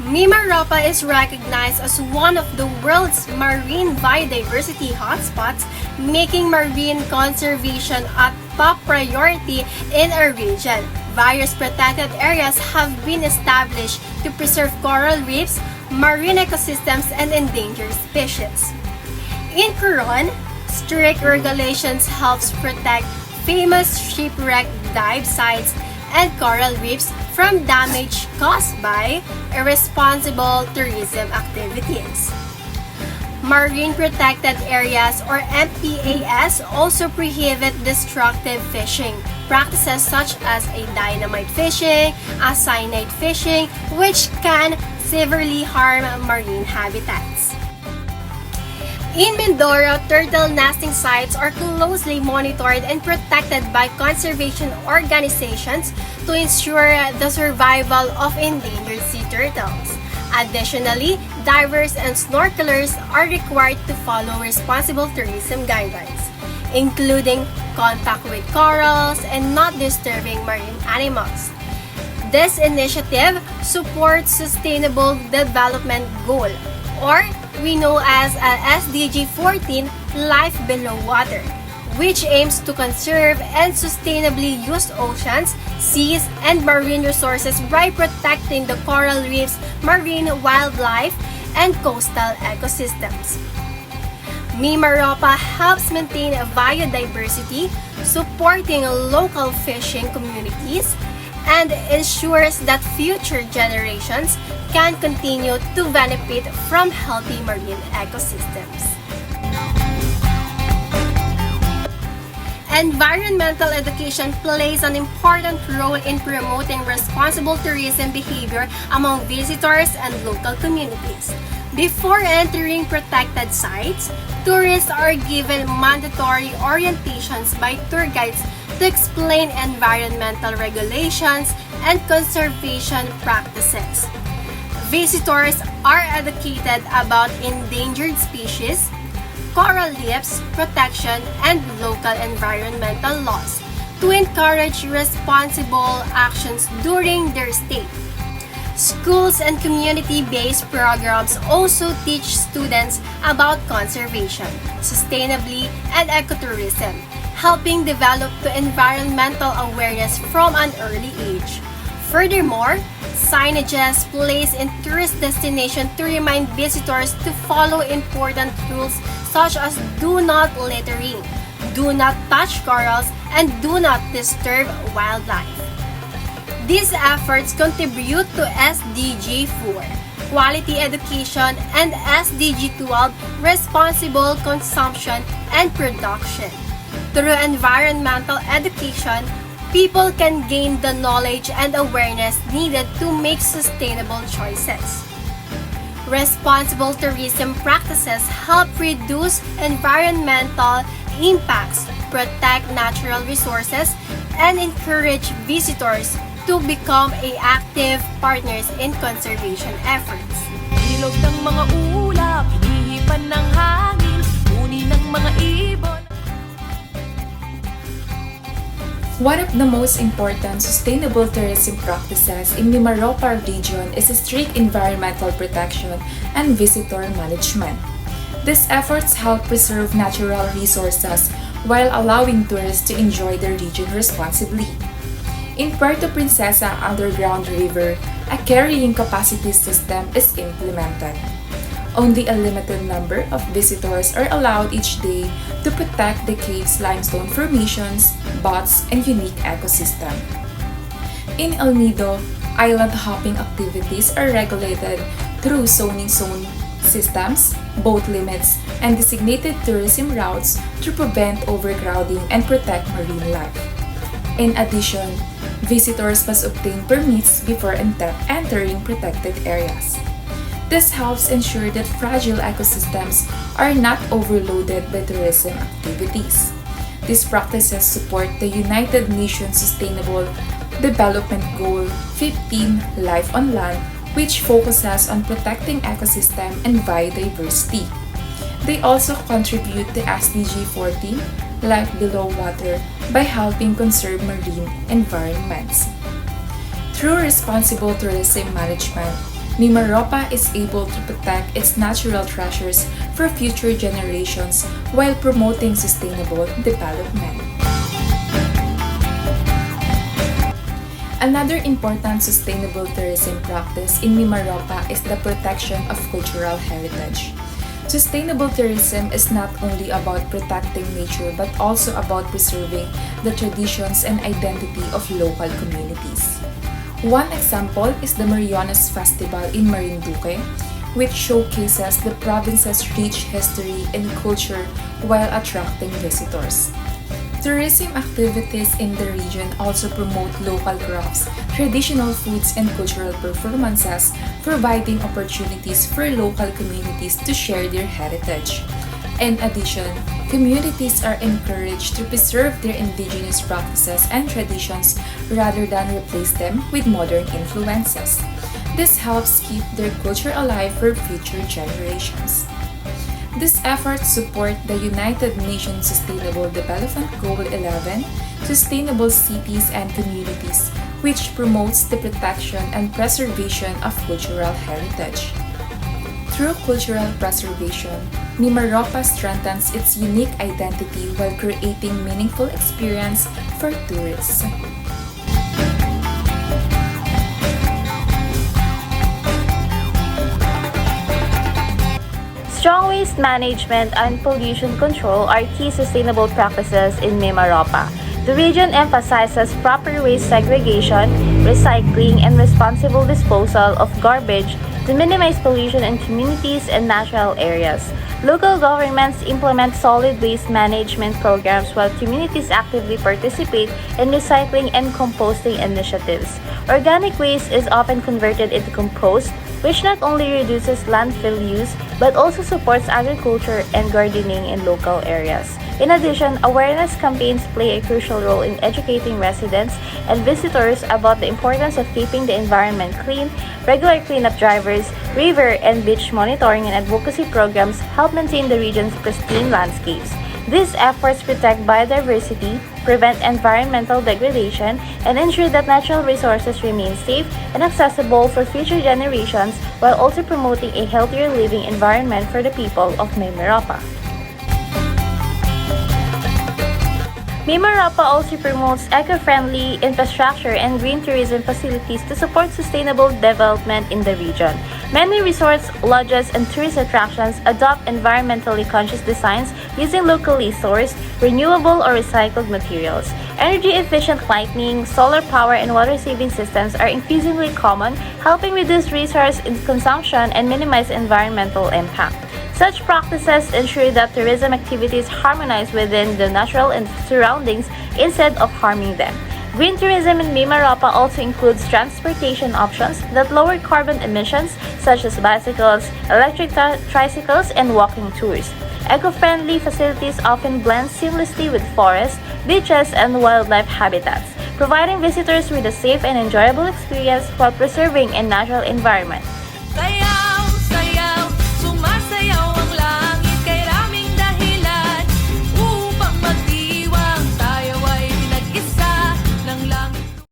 MIMAROPA is recognized as one of the world's marine biodiversity hotspots, making marine conservation a top priority in our region. Various protected areas have been established to preserve coral reefs, marine ecosystems, and endangered species. In Coron, strict regulations helps protect famous shipwreck dive sites and coral reefs from damage caused by irresponsible tourism activities. Marine Protected Areas or MPAS also prohibit destructive fishing practices such as a dynamite fishing, a cyanide fishing, which can severely harm marine habitats. In Mindoro, turtle nesting sites are closely monitored and protected by conservation organizations to ensure the survival of endangered sea turtles. Additionally, divers and snorkelers are required to follow responsible tourism guidelines, including contact with corals and not disturbing marine animals. This initiative supports Sustainable Development Goal, or we know as SDG 14, Life Below Water, which aims to conserve and sustainably use oceans, seas, and marine resources by protecting the coral reefs, marine wildlife, and coastal ecosystems. MIMAROPA helps maintain biodiversity, supporting local fishing communities, and ensures that future generations can continue to benefit from healthy marine ecosystems. Environmental education plays an important role in promoting responsible tourism behavior among visitors and local communities. Before entering protected sites, tourists are given mandatory orientations by tour guides to explain environmental regulations and conservation practices. Visitors are educated about endangered species, coral reefs protection, and local environmental laws to encourage responsible actions during their stay. Schools and community-based programs also teach students about conservation, sustainability, and ecotourism, helping develop the environmental awareness from an early age. Furthermore, signages placed in tourist destinations to remind visitors to follow important rules such as do not littering, do not touch corals, and do not disturb wildlife. These efforts contribute to SDG 4, Quality Education, and SDG 12, Responsible Consumption and Production. Through environmental education, people can gain the knowledge and awareness needed to make sustainable choices. Responsible tourism practices help reduce environmental impacts, protect natural resources, and encourage visitors to become active partners in conservation efforts. Ilog ng mga ulap, hinihipan ng hangin, uni ng mga ibon. One of the most important sustainable tourism practices in MIMAROPA region is strict environmental protection and visitor management. These efforts help preserve natural resources while allowing tourists to enjoy the region responsibly. In Puerto Princesa Underground River, a carrying capacity system is implemented. Only a limited number of visitors are allowed each day to protect the cave's limestone formations, bots, and unique ecosystem. In El Nido, island hopping activities are regulated through zoning zone systems, boat limits, and designated tourism routes to prevent overcrowding and protect marine life. In addition, visitors must obtain permits before entering protected areas. This helps ensure that fragile ecosystems are not overloaded by tourism activities. These practices support the United Nations Sustainable Development Goal 15, Life on Land, which focuses on protecting ecosystem and biodiversity. They also contribute to SDG 14, Life Below Water, by helping conserve marine environments. Through responsible tourism management, MIMAROPA is able to protect its natural treasures for future generations while promoting sustainable development. Another important sustainable tourism practice in MIMAROPA is the protection of cultural heritage. Sustainable tourism is not only about protecting nature but also about preserving the traditions and identity of local communities. One example is the Marianas Festival in Marinduque, which showcases the province's rich history and culture while attracting visitors. Tourism activities in the region also promote local crafts, traditional foods, and cultural performances, providing opportunities for local communities to share their heritage. In addition, communities are encouraged to preserve their indigenous practices and traditions rather than replace them with modern influences. This helps keep their culture alive for future generations. These efforts support the United Nations Sustainable Development Goal 11, Sustainable Cities and Communities, which promotes the protection and preservation of cultural heritage. Through cultural preservation, MIMAROPA strengthens its unique identity while creating meaningful experience for tourists. Strong waste management and pollution control are key sustainable practices in MIMAROPA. The region emphasizes proper waste segregation, recycling, and responsible disposal of garbage to minimize pollution in communities and natural areas. Local governments implement solid waste management programs while communities actively participate in recycling and composting initiatives. Organic waste is often converted into compost, which not only reduces landfill use but also supports agriculture and gardening in local areas. In addition, awareness campaigns play a crucial role in educating residents and visitors about the importance of keeping the environment clean. Regular cleanup drives, river and beach monitoring and advocacy programs help maintain the region's pristine landscapes. These efforts protect biodiversity, prevent environmental degradation, and ensure that natural resources remain safe and accessible for future generations while also promoting a healthier living environment for the people of MIMAROPA. MIMAROPA also promotes eco-friendly infrastructure and green tourism facilities to support sustainable development in the region. Many resorts, lodges, and tourist attractions adopt environmentally conscious designs using locally sourced, renewable, or recycled materials. Energy-efficient lighting, solar power, and water-saving systems are increasingly common, helping reduce resource consumption and minimize environmental impact. Such practices ensure that tourism activities harmonize within the natural surroundings instead of harming them. Green tourism in MIMAROPA also includes transportation options that lower carbon emissions, such as bicycles, electric tricycles, and walking tours. Eco-friendly facilities often blend seamlessly with forests, beaches, and wildlife habitats, providing visitors with a safe and enjoyable experience while preserving a natural environment. Kaya